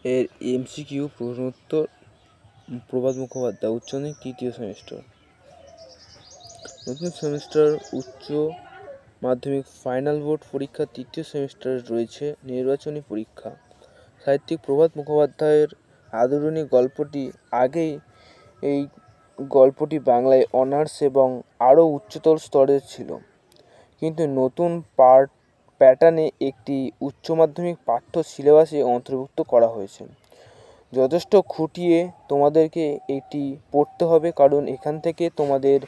এর এমসিকিউ প্রশ্নোত্তর। প্রভাত মুখোপাধ্যায়, উচ্চ মাধ্যমিক তৃতীয় সেমিস্টার। নতুন সেমিস্টার উচ্চ মাধ্যমিক ফাইনাল বোর্ড পরীক্ষা তৃতীয় সেমিস্টারে রয়েছে নির্বাচনী পরীক্ষা। সাহিত্যিক প্রভাত মুখোপাধ্যায়ের আদরণী গল্পটি আগেই এই গল্পটি বাংলায় অনার্স এবং আরও উচ্চতর স্তরের ছিল, কিন্তু নতুন প্যাটার্নে একটি উচ্চ মাধ্যমিক পাঠ্য সিলেবাসে অন্তর্ভুক্ত করা হয়েছে। যথেষ্ট খুঁটিয়ে তোমাদেরকে এটি পড়তে হবে, কারণ এখান থেকে তোমাদের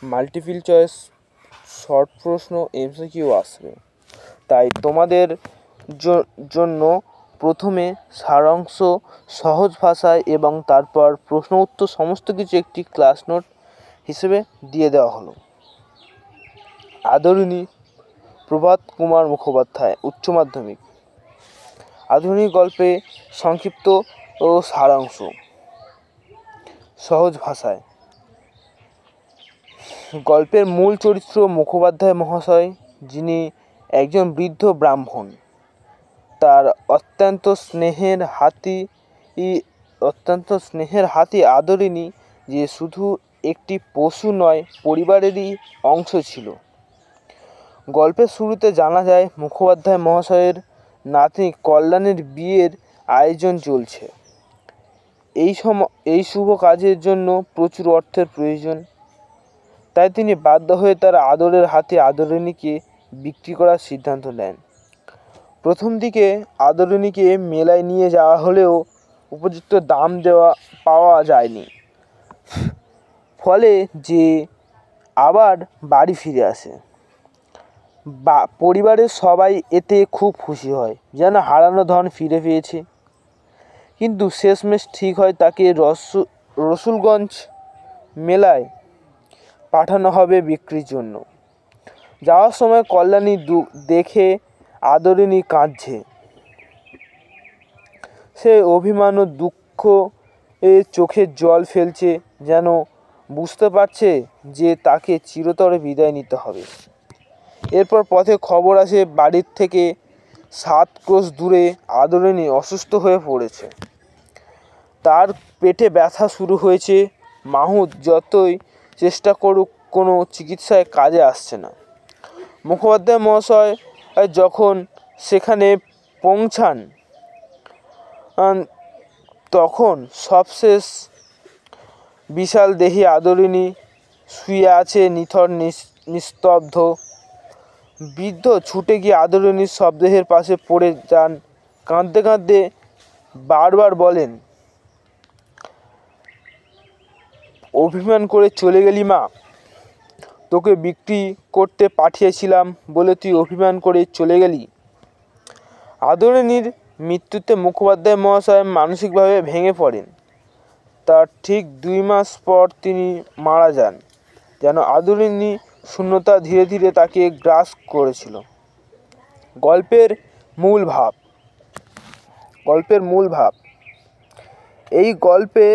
মাল্টিপল চয়েস শর্ট প্রশ্ন এমসিকিউ আসবে। তাই তোমাদের জন্য প্রথমে সারাংশ সহজ ভাষায় এবং তারপর প্রশ্ন উত্তর সমস্ত কিছু একটি ক্লাস নোট হিসেবে দিয়ে দেওয়া হলো। আদরণী প্রভাত কুমার মুখোপাধ্যায়, উচ্চ মাধ্যমিক। আধুনিক গল্পে সংক্ষিপ্ত ও সারাংশ সহজ ভাষায়। গল্পের মূল চরিত্র মুখোপাধ্যায় মহাশয়, যিনি একজন বৃদ্ধ ব্রাহ্মণ। তার অত্যন্ত স্নেহের হাতি আদরিণী, যে শুধু একটি পশু নয়, পরিবারেরই অংশ ছিল। গল্পের শুরুতে জানা যায় মুখোপাধ্যায় মহাশয়ের নাতনি কল্যাণীর বিয়ের আয়োজন চলছে। এই শুভ কাজের জন্য প্রচুর অর্থের প্রয়োজন, তাই তিনি বাধ্য হয়ে তার আদরের হাতি আদরিণীকে বিক্রি করার সিদ্ধান্ত নেন। প্রথম দিকে আদরিণীকে মেলায় নিয়ে যাওয়া হলেও উপযুক্ত দাম পাওয়া যায়নি, ফলে যে আবার বাড়ি ফিরে আসে। পরিবারের সবাই এতে খুব খুশি হয়, যেন হারানো ধন ফিরে পেয়েছে। কিন্তু শেষমেশ ঠিক হয় তাকে রসুলগঞ্জ মেলায় পাঠানো হবে বিক্রির জন্য। যাওয়ার সময় কল্যাণী দেখে আদরিণী কাঁদছে। সে অভিমান ও দুঃখ চোখের জল ফেলছে, যেন বুঝতে পারছে যে তাকে চিরতরে বিদায় নিতে হবে। এরপর পথে খবর আসে বাড়ির থেকে 7 ক্রোশ দূরে আদরিণী অসুস্থ হয়ে পড়েছে। তার পেটে ব্যথা শুরু হয়েছে। মাহুত যতই চেষ্টা করুক কোনো চিকিৎসায় কাজে আসছে না। মুখোপাধ্যায় মহাশয় যখন সেখানে পৌঁছান, তখন সবশেষ বিশাল দেহী আদরিণী শুয়ে আছে নিথর নিস্তব্ধ। বৃদ্ধ ছুটে গিয়ে আদরিণীর শবদেহের পাশে পড়ে যান। কাঁদতে কাঁদতে বারবার বলেন, অভিমান করে চলে গেলি মা, তোকে বিক্রি করতে পাঠিয়েছিলাম বলে তুই অভিমান করে চলে গেলি। আদরিণীর মৃত্যুতে মুখোপাধ্যায় মহাশয় মানসিকভাবে ভেঙে পড়েন। তার ঠিক 2 মাস পর তিনি মারা যান, যেন আদরিণী শূন্যতা ধীরে ধীরে তাকে গ্রাস করেছিল। গল্পের মূল ভাব। এই গল্পে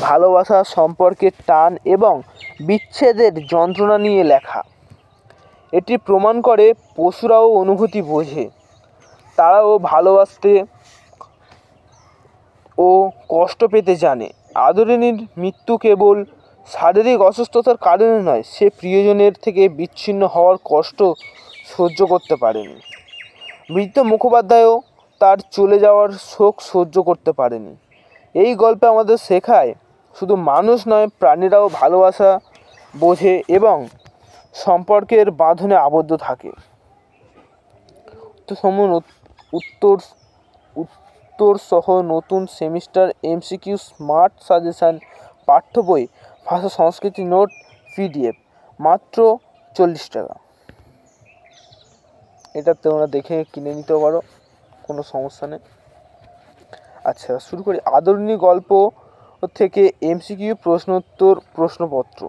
ভালোবাসা সম্পর্কের টান এবং বিচ্ছেদের যন্ত্রণা নিয়ে লেখা। এটি প্রমাণ করে পশুরাও অনুভূতি বোঝে, তারাও ভালোবাসতে ও কষ্ট পেতে জানে। আদরিণীর মৃত্যু কেবল শারীরিক অসুস্থতার কারণে নয়, সে প্রিয়জনের থেকে বিচ্ছিন্ন হওয়ার কষ্ট সহ্য করতে পারেনি। বৃদ্ধ মুখোপাধ্যায়ও তার চলে যাওয়ার শোক সহ্য করতে পারেনি। এই গল্পে আমাদের শেখায়, শুধু মানুষ নয়, প্রাণীরাও ভালোবাসা বোঝে এবং সম্পর্কের বাঁধনে আবদ্ধ থাকে। উত্তর সহ নতুন সেমিস্টার এমসিকিউ স্মার্ট সাজেশন পাঠ্য বই, ভাষা সংস্কৃতি নোট PDF, মাত্র 40 টাকা। এটা তোমরা দেখে কিনে নিতে পারো, কোনো সমস্যা নেই। আচ্ছা, শুরু করি। আদরিণী গল্প থেকে এমসিকিউ প্রশ্নোত্তর প্রশ্নপত্র।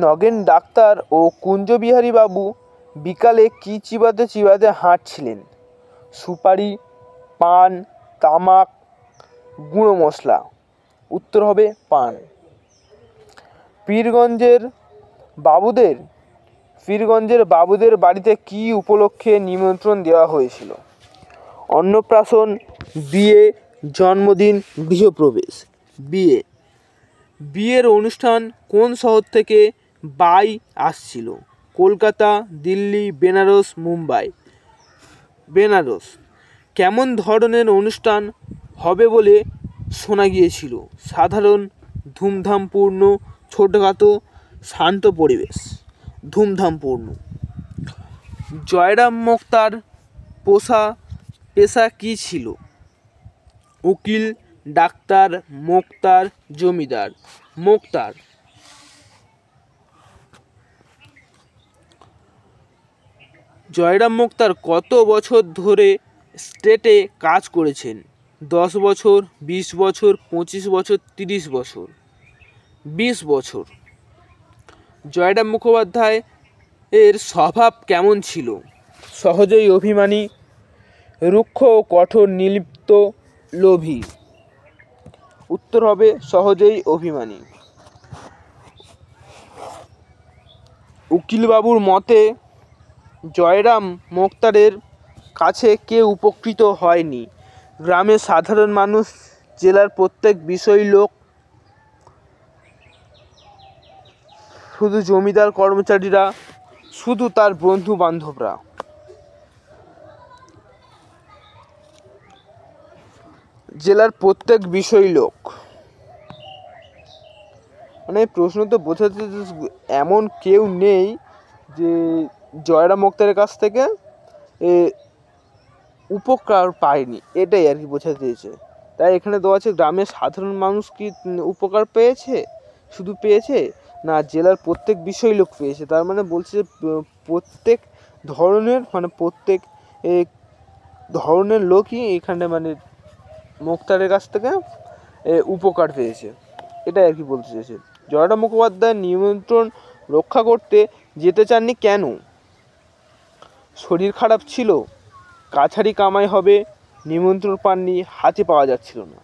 নগেন ডাক্তার ও কুঞ্জবিহারী বাবু বিকালে কি চিবাতে চিবাতে হাঁটছিলেন? সুপারি, পান, তামাক, গুঁড়ো মশলা? উত্তর হবে পান। পীরগঞ্জের বাবুদের পীরগঞ্জের বাবুদের বাড়িতে কী উপলক্ষে নিমন্ত্রণ দেওয়া হয়েছিল? অন্নপ্রাশন, বিয়ে, জন্মদিন, গৃহপ্রবেশ। বিয়ের অনুষ্ঠান কোন শহর থেকে বাই আসছিল? কলকাতা, দিল্লি, বেনারস, মুম্বাই। বেনারস। কেমন ধরনের অনুষ্ঠান হবে বলে শোনা গিয়েছিল? সাধারণ, ধুমধামপূর্ণ, ছোটখাটো, শান্ত পরিবেশ। ধুমধামপূর্ণ। জয়রাম মোক্তার পেশা কী ছিল? উকিল, ডাক্তার, মোক্তার, জমিদার। মোক্তার। জয়রাম মোক্তার কত বছর ধরে স্টেটে কাজ করেছেন? 10 বছর, 20 বছর, 25 বছর, 30 বছর। 20 বছর। জয়রাম মুখোপাধ্যায় এর স্বভাব কেমন ছিল? সহজেই অভিমানী, রুক্ষ ও কঠোর, নির্লিপ্ত, লোভী। উত্তর হবে সহজেই অভিমানী। উকিলবাবুর মতে জয়রাম মোক্তারের কাছে কে উপকৃত হয়নি? গ্রামের সাধারণ মানুষ, জেলার প্রত্যেক বিষয়ী লোক, শুধু জমিদার কর্মচারীরা, শুধু তার বন্ধু বান্ধবরা। জেলার প্রত্যেক বিষয়ী লোক মানে প্রশ্ন তো বোঝাতে এমন কেউ নেই যে জয়রাম মোক্তারের কাছ থেকে উপকার পায়নি, এটাই আর কি বোঝাতে চেয়েছে। তাই এখানে দেওয়া আছে গ্রামের সাধারণ মানুষ কি উপকার পেয়েছে, শুধু পেয়েছে না জেলার প্রত্যেক বিষয় লোক পেয়েছে। তার মানে বলছে যে প্রত্যেক ধরনের প্রত্যেক ধরনের লোকই এখানে মোক্তারের কাছ থেকে উপকার পেয়েছে, এটাই আর কি বলতে চেয়েছে। জয়রাম মুখোপাধ্যায় নিমন্ত্রণ রক্ষা করতে যেতে চাননি কেন? শরীর খারাপ ছিল, কাছারি কামাই হবে, নিমন্ত্রণ পাননি, হাতে পাওয়া যাচ্ছিল না।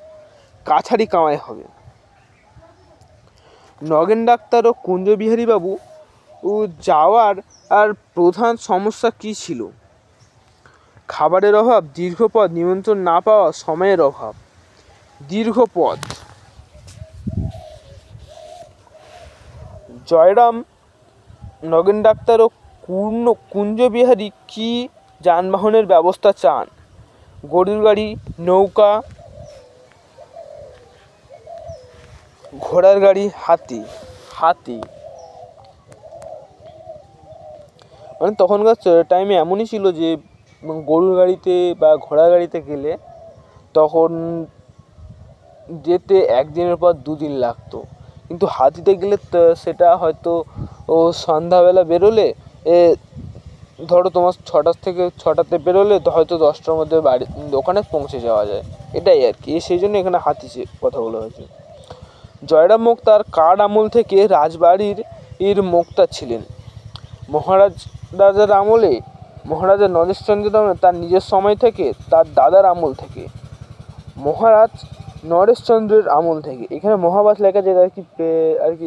কাছারি কামাই হবে। নগেন ডাক্তার ও কুঞ্জবিহারীবাবু যাওয়ার আর প্রধান সমস্যা কী ছিল? খাবারের অভাব, দীর্ঘপথ, নিমন্ত্রণ না পাওয়া, সময়ের অভাব। দীর্ঘপথ। জয়রাম, নগেন ডাক্তার ও কুঞ্জবিহারী কি যানবাহনের ব্যবস্থা চান? গরুর গাড়ি, নৌকা, ঘোড়ার গাড়ি, হাতি। হাতি। তখনকার টাইমে এমনই ছিল যে গরুর গাড়িতে বা ঘোড়ার গাড়িতে গেলে তখন যেতে 1 দিনের পর 2 দিন লাগতো, কিন্তু হাতিতে গেলে সেটা হয়তো সন্ধ্যাবেলা বেরোলে ধরো তোমার 6টাতে বেরোলে হয়তো 10টার মধ্যে বাড়ি ওখানে পৌঁছে যাওয়া যায়, এটাই আর কি। সেই জন্য এখানে হাতি কথা বলা হয়েছে। জয়রাম মোক্তার কার আমল থেকে রাজবাড়ির মোক্তার ছিলেন? মহারাজার আমলে, মহারাজা নরেশচন্দ্রের আমলে, তার নিজের সময় থেকে, তার দাদার আমল থেকে? মহারাজ নরেশচন্দ্রের আমল থেকে। এখানে মহারাজ লেখা যেটা আর কি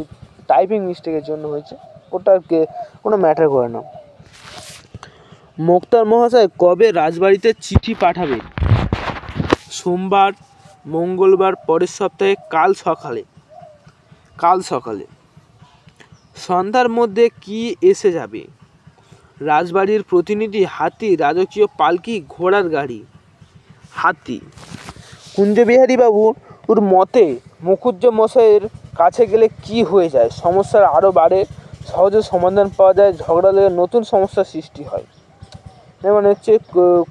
টাইপিং মিস্টেকের জন্য হয়েছে, ওটা কোনো ম্যাটার করে না। মোক্তার মহাশয় কবে রাজবাড়িতে চিঠি পাঠাবেন? সোমবার, মঙ্গলবার, পরের সপ্তাহে, কাল সকালে। সন্ধ্যার মধ্যে কি এসে যাবে? রাজবাড়ির প্রতিনিধি, হাতি, রাজকীয় পালকি, ঘোড়ার গাড়ি। হাতি। কুঞ্জবিহারী বাবুর মতে মুখুজ্জেম মশাইয়ের কাছে গেলে কি হয়ে যায়? সমস্যার আরও বাড়ে, সহজে সমাধান পাওয়া যায়, ঝগড়া লেগে নতুন সমস্যার সৃষ্টি হয়।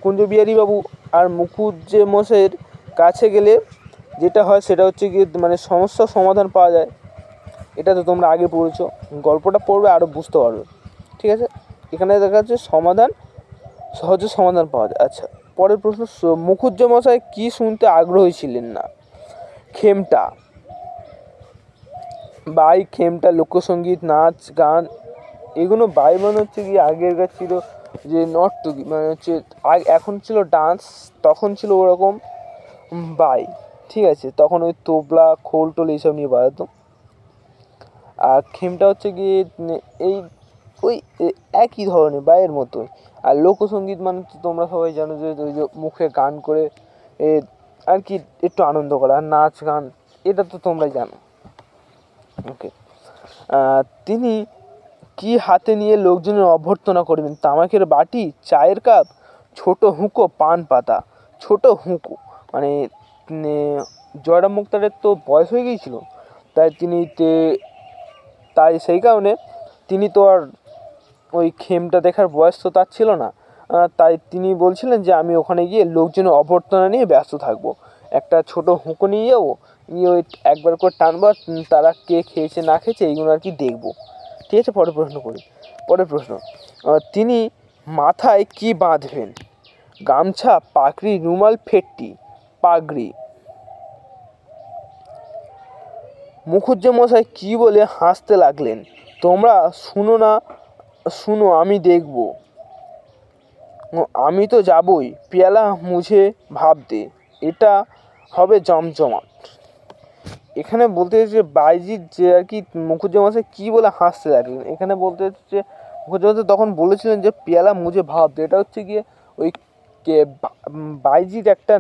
কুঞ্জবিহারী বাবু আর মুখুজ্জেম মশাইয়ের কাছে গেলে যেটা হয় সেটা হচ্ছে কি সমস্যার সমাধান পাওয়া যায়। এটা তো তোমরা আগে পড়েছো, গল্পটা পড়বে আরও বুঝতে পারবে, ঠিক আছে। এখানে দেখা যাচ্ছে সহজে সমাধান পাওয়া যায়। আচ্ছা, পরের প্রশ্ন, মুখুজ্জেম মশাই কি শুনতে আগ্রহী ছিলেন না? খেমটা, বাই, খেমটা, লোকসঙ্গীত, নাচ, গান, এগুলো বাই হচ্ছে কি আগেরকার ছিল যে নর্তকী এখন ছিল ডান্স, তখন ছিল ওরকম বাই, ঠিক আছে। তখন ওই তবলা, খোল টোল এইসব নিয়ে বাজাতো। আর খেমটা হচ্ছে গিয়ে এই ওই একই ধরনের বা এর মতোই। আর লোকসঙ্গীত মানে তো তোমরা সবাই জানো যে ওই যে মুখে গান করে আর কি একটু আনন্দ করা, আর নাচ গান এটা তো তোমরাই জানো। ওকে, তিনি কি হাতে নিয়ে লোকজনের অভ্যর্থনা করবেন? তামাকের বাটি, চায়ের কাপ, ছোট হুঁকো, পান পাতা। ছোট হুঁকো মানে জয়রাম মুক্তারের তো বয়স হয়ে গিয়েছিল, তাই সেই কারণে তিনি তো আর ওই খেমটা দেখার বয়স তো তার ছিল না। তাই তিনি বলছিলেন যে আমি ওখানে গিয়ে লোকজনের অভ্যর্থনা নিয়ে ব্যস্ত থাকবো, একটা ছোট হুঁকো নিয়ে যাবো, নিয়ে ওই একবার করে টানবো, তারা কে খেয়েছে না খেয়েছে এইগুলো আর কি দেখবো। ঠিক আছে, পরের প্রশ্ন, তিনি মাথায় কি বাঁধবেন? গামছা, পাগড়ি, রুমাল, ফেট্টি। পাগড়ি। মুখুজ্জেমশাই কী বলে হাসতে লাগলেন? তোমরা শুনো, আমি দেখব। আমি তো যাবই, পেয়ালা মুঝে ভাবতে, এটা হবে জমজমাট। এখানে বলতে হচ্ছে বাইজিৎ যে আর কি মুখুজ্জেমশাই কী বলে হাসতে লাগলেন, এখানে বলতে হচ্ছে মুখুজ্জেমশাই তখন বলেছিলেন যে পেয়ালা মুঝে ভাবতে, এটা হচ্ছে গিয়ে ওই বাইজিৎ একটা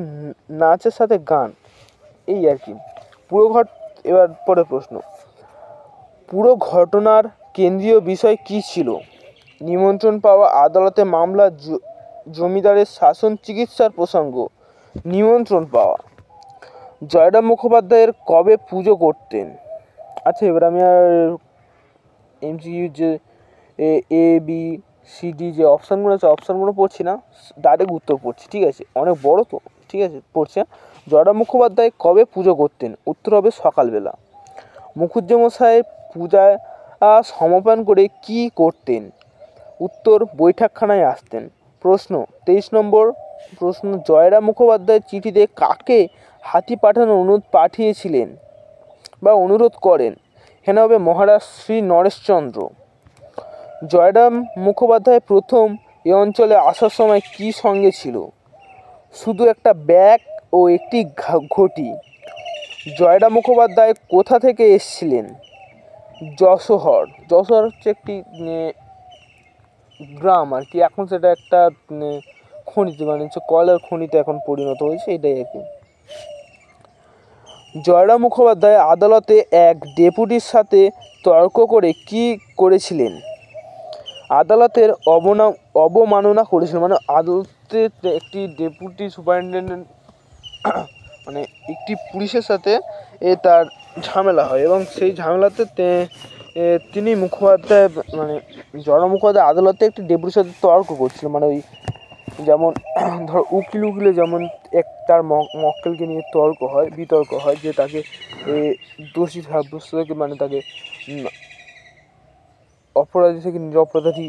নাচের সাথে গান, এই আর কি এবার পরের প্রশ্ন, পুরো ঘটনার কেন্দ্রীয় বিষয় কী ছিল? নিমন্ত্রণ পাওয়া, আদালতে মামলা, জমিদারের শাসন, চিকিৎসার প্রসঙ্গ। নিমন্ত্রণ পাওয়া। জয়রাম মুখোপাধ্যায়ের কবে পুজো করতেন? আচ্ছা, এবার আমি আর এমসিইউ যে এ বি সি ডি যে অপশানগুলো আছে অপশানগুলো পড়ছি না, ডাইরেক্ট উত্তর পড়ছি। ঠিক আছে, অনেক বড় তো, ঠিক আছে পড়ছে। জয়রাম মুখোপাধ্যায় কবে পুজো করতেন? উত্তর হবে সকালবেলা। মুখুজ্জেমশাই পূজায় সমাপন করে কি করতেন? উত্তর বৈঠকখানায় আসতেন। প্রশ্ন 23 নম্বর প্রশ্ন, জয়রাম মুখোপাধ্যায় চিঠিতে কাকে হাতি পাঠানোর অনুরোধ করেন? এখানে হবে মহারাজ শ্রী নরেশচন্দ্র। জয়রাম মুখোপাধ্যায় প্রথম এ অঞ্চলে আসার সময় কি সঙ্গে ছিল? শুধু একটা ব্যাগ ও একটি ঘটি। জয়রাম মুখোপাধ্যায় কোথা থেকে এসেছিলেন? যশোহর হচ্ছে একটি গ্রাম আর কি, এখন সেটা একটা খনিতে মানে হচ্ছে কয়লার খনিতে এখন পরিণত হয়েছে, এটাই আর কি। জয়রাম মুখোপাধ্যায় আদালতে এক ডেপুটির সাথে তর্ক করে কি করেছিলেন? আদালতের অবমাননা করেছিলেন, মানে আদালতে একটি ডেপুটি সুপারিনটেন্ডেন্ট মানে একটি পুলিশের সাথে তার ঝামেলা হয়, এবং সেই ঝামেলাতে তিনি মুখোপাধ্যায় মানে জয়রাম মুখোপাধ্যায় আদালতে একটি ডেপুটির সাথে তর্ক করছিল, মানে ওই যেমন ধর উকিলে যেমন তার মক্কেলকে নিয়ে বিতর্ক হয় যে তাকে দোষী সাব্যস্ত থেকে মানে তাকে অপরাধী থেকে নিরপরাধী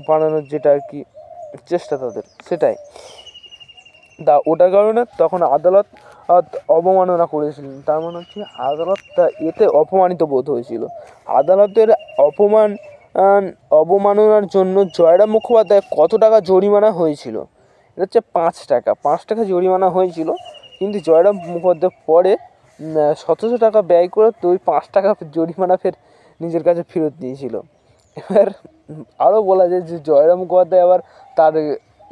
বানানোর যেটা আর কি চেষ্টা তাদের, সেটাই ওটার কারণে তখন আদালত অবমাননা করেছিলেন। তার মানে হচ্ছে আদালত এতে অপমানিত বোধ হয়েছিল। আদালতের অবমাননার জন্য জয়রাম মুখোপাধ্যায় কত টাকা জরিমানা হয়েছিল? এটা হচ্ছে 5 টাকা জরিমানা হয়েছিল, কিন্তু জয়রাম মুখোপাধ্যায় পরে 1700 টাকা ব্যয় করে তো ওই 5 টাকা জরিমানা ফের নিজের কাছে ফেরত দিয়েছিল। এবার আরও বলা যায় যে জয়রাম মুখোপাধ্যায় আবার তার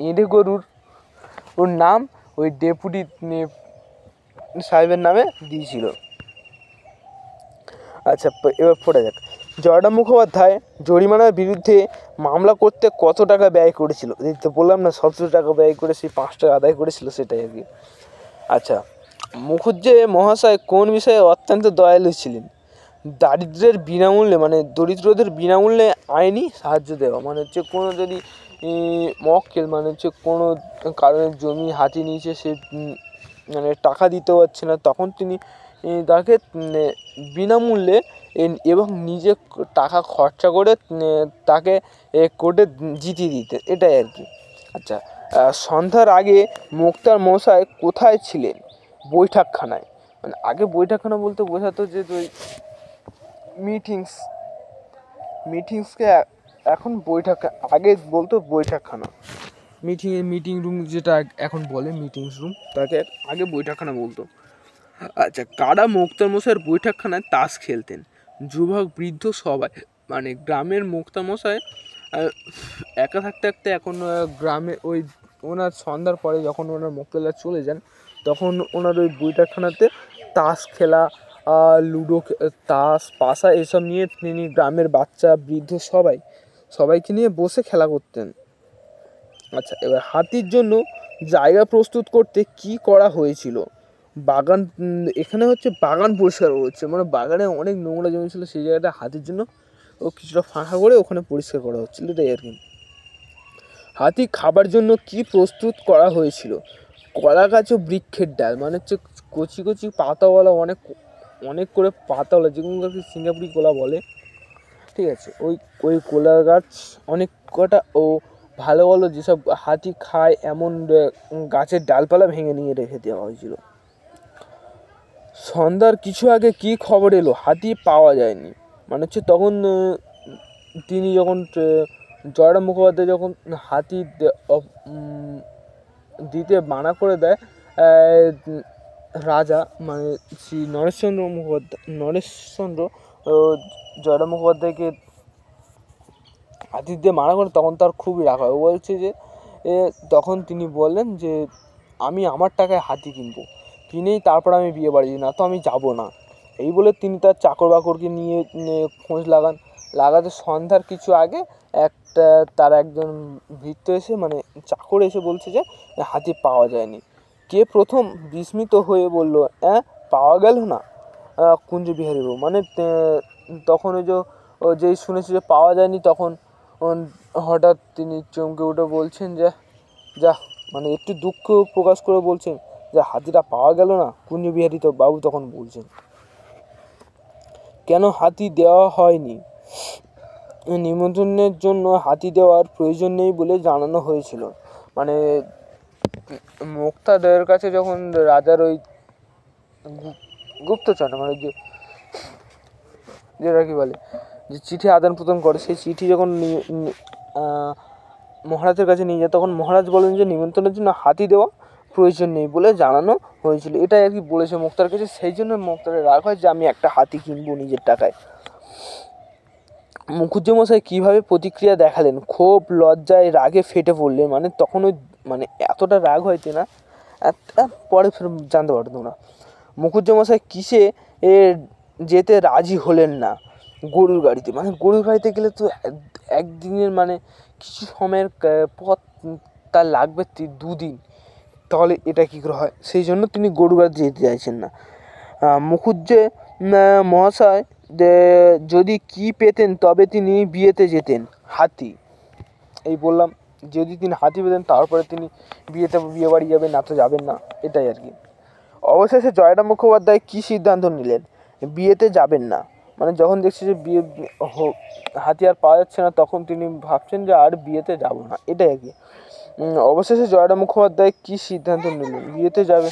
এঁড়ে গরুর নাম ওই ডেপুটি সাহেবের নামে দিয়েছিল। আচ্ছা, এবার পড়ে যাক। জয়রাম মুখোপাধ্যায় জরিমানার বিরুদ্ধে মামলা করতে কত টাকা ব্যয় করেছিল? এই তো বললাম না, 1700 টাকা ব্যয় করে সেই 5 টাকা আদায় করেছিল, সেটাই আর কি। আচ্ছা, মুখুজ্জে মহাশয় কোন বিষয়ে অত্যন্ত দয়ালু ছিলেন? দরিদ্রদের বিনামূল্যে আইনি সাহায্য দেওয়া, মানে হচ্ছে কোনো যদি মক্কেল মানে হচ্ছে কোনো কারণে জমি হাতিয়ে নিয়েছে, সে মানে টাকা দিতে পারছে না, তখন তিনি তাকে বিনামূল্যে এবং নিজে টাকা খরচা করে তাকে কোর্টে জিতিয়ে দিতে, এটাই আর কি। আচ্ছা, সন্ধ্যার আগে মুক্তার মশাই কোথায় ছিলেন? বৈঠকখানায়। মানে আগে বৈঠকখানা বলতে বোঝাতো যে ওই মিটিংসকে এখন আগে বলতো বৈঠকখানা, মিটিং রুম যেটা এখন বলে মিটিংস রুম, তাকে আগে বৈঠকখানা বলতো। আচ্ছা, কারা মুক্তার মশাইয়ের বৈঠকখানায় তাস খেলতেন? যুবক বৃদ্ধ সবাই, মানে গ্রামের মুক্তামশাই একা থাকতে থাকতে এখন গ্রামে ওই ওনার সন্ধ্যার পরে যখন ওনার মোক্তাদার চলে যান, তখন ওনার ওই বইটাখানাতে তাস খেলা, লুডো, তাস, পাশা এসব নিয়ে তিনি গ্রামের বাচ্চা বৃদ্ধ সবাইকে নিয়ে বসে খেলা করতেন। আচ্ছা, এবার হাতির জন্য জায়গা প্রস্তুত করতে কি করা হয়েছিল? বাগান, এখানে হচ্ছে বাগান পরিষ্কার হচ্ছে, মানে বাগানে অনেক নোংরা জমেছিল, সেই জায়গাটা হাতির জন্য ও কিছুটা ফাঁকা করে ওখানে পরিষ্কার করা হচ্ছিল, এটাই আর কি। হাতি খাবার জন্য কি প্রস্তুত করা হয়েছিল? কলা গাছ ও বৃক্ষের ডাল, মানে হচ্ছে কচি কচি পাতাওয়ালা, অনেক করে পাতাওয়ালা, যেগুলো আর কি সিঙ্গাপুরি কলা বলে, ঠিক আছে, ওই কলা গাছ অনেক কটা ও ভালো ভালো যেসব হাতি খায় এমন গাছের ডালপালা ভেঙে নিয়ে রেখে দেওয়া হয়েছিল। সন্ধ্যার কিছু আগে কি খবর এলো? হাতি পাওয়া যায়নি, মানে হচ্ছে তখন তিনি যখন জয়রাম মুখোপাধ্যায় যখন হাতি দিতে মানা করে দেয় রাজা, মানে শ্রী নরেশচন্দ্র জয়রাম মুখোপাধ্যায়কে হাতি দিয়ে মানা করে, তখন তার খুবই রাগ হয়। ও বলছে যে তখন তিনি বললেন যে আমি আমার টাকায় হাতি কিনবো, কিনেই তারপর আমি বিয়ে বাড়ি, না তো আমি যাব না। এই বলে তিনি তার চাকর বাকরকে নিয়ে খোঁজ লাগাতে সন্ধ্যার কিছু আগে তার একজন ভৃত্য এসে, মানে চাকর এসে বলছে যে হাতি পাওয়া যায়নি। কে প্রথম বিস্মিত হয়ে বলল, পাওয়া গেল না? কুঞ্জবিহারী বাবু, মানে তখন যেই শুনেছে যে পাওয়া যায়নি, তখন হঠাৎ তিনি চমকে উঠে বলছেন যে যা, মানে একটু দুঃখ প্রকাশ করে বলছেন যে হাতিটা পাওয়া গেল না। কুঞ্জবিহারী তো বাবু তখন বলছেন, কেন হাতি দেওয়া হয়নি? নিমন্ত্রণের জন্য হাতি দেওয়ার প্রয়োজন নেই বলে জানানো হয়েছিল। মানে মুক্তাদারের কাছে যখন রাজার ওই গুপ্তচর, মানে যেটা কি বলে, যে চিঠি আদান প্রদান করে, সেই চিঠি যখন মহারাজের কাছে নিয়ে যায়, তখন মহারাজ বলেন যে নিমন্ত্রণের জন্য হাতি দেওয়া প্রয়োজন নেই বলে জানানো হয়েছিল, এটাই আর কি বলেছে মুক্তার কাছে। সেই জন্য মুক্তারের রাগ হয় যে আমি একটা হাতি কিনবো নিজের টাকায়। মুখুজ্জেমশাই কীভাবে প্রতিক্রিয়া দেখালেন? ক্ষোভ, লজ্জায়, রাগে ফেটে পড়লেন, মানে তখন ওই মানে এতটা রাগ হয়েছে না, পরে জানতে পারো তোমরা। মুখুজ্জেমশাই কিসে যেতে রাজি হলেন না? গরুর গাড়িতে, মানে গরুর গাড়িতে গেলে তো একদিনের, মানে কিছু সময়ের পথ তার লাগবে 2 দিন, তাহলে এটা কী করে হয়? সেই জন্য তিনি গরুর গাড়িতে যেতে চাইছেন না। মুখুজ্জে মহাশয় যদি কি পেতেন তবে তিনি বিয়েতে যেতেন? হাতি। এই বললাম, যদি তিনি হাতি পেতেন তারপরে তিনি বিয়ে বাড়ি যাবেন, না তো যাবেন না, এটাই আর কি। অবশেষে জয়রাম মুখোপাধ্যায় কী সিদ্ধান্ত নিলেন? বিয়েতে যাবেন না, মানে যখন দেখছে যে হাতি আর পাওয়া যাচ্ছে না, তখন তিনি ভাবছেন যে আর বিয়েতে যাব না, এটাই আর কি। অবশেষে জয়রাম মুখোপাধ্যায় কী সিদ্ধান্ত নিলেন? বিয়েতে যাবে।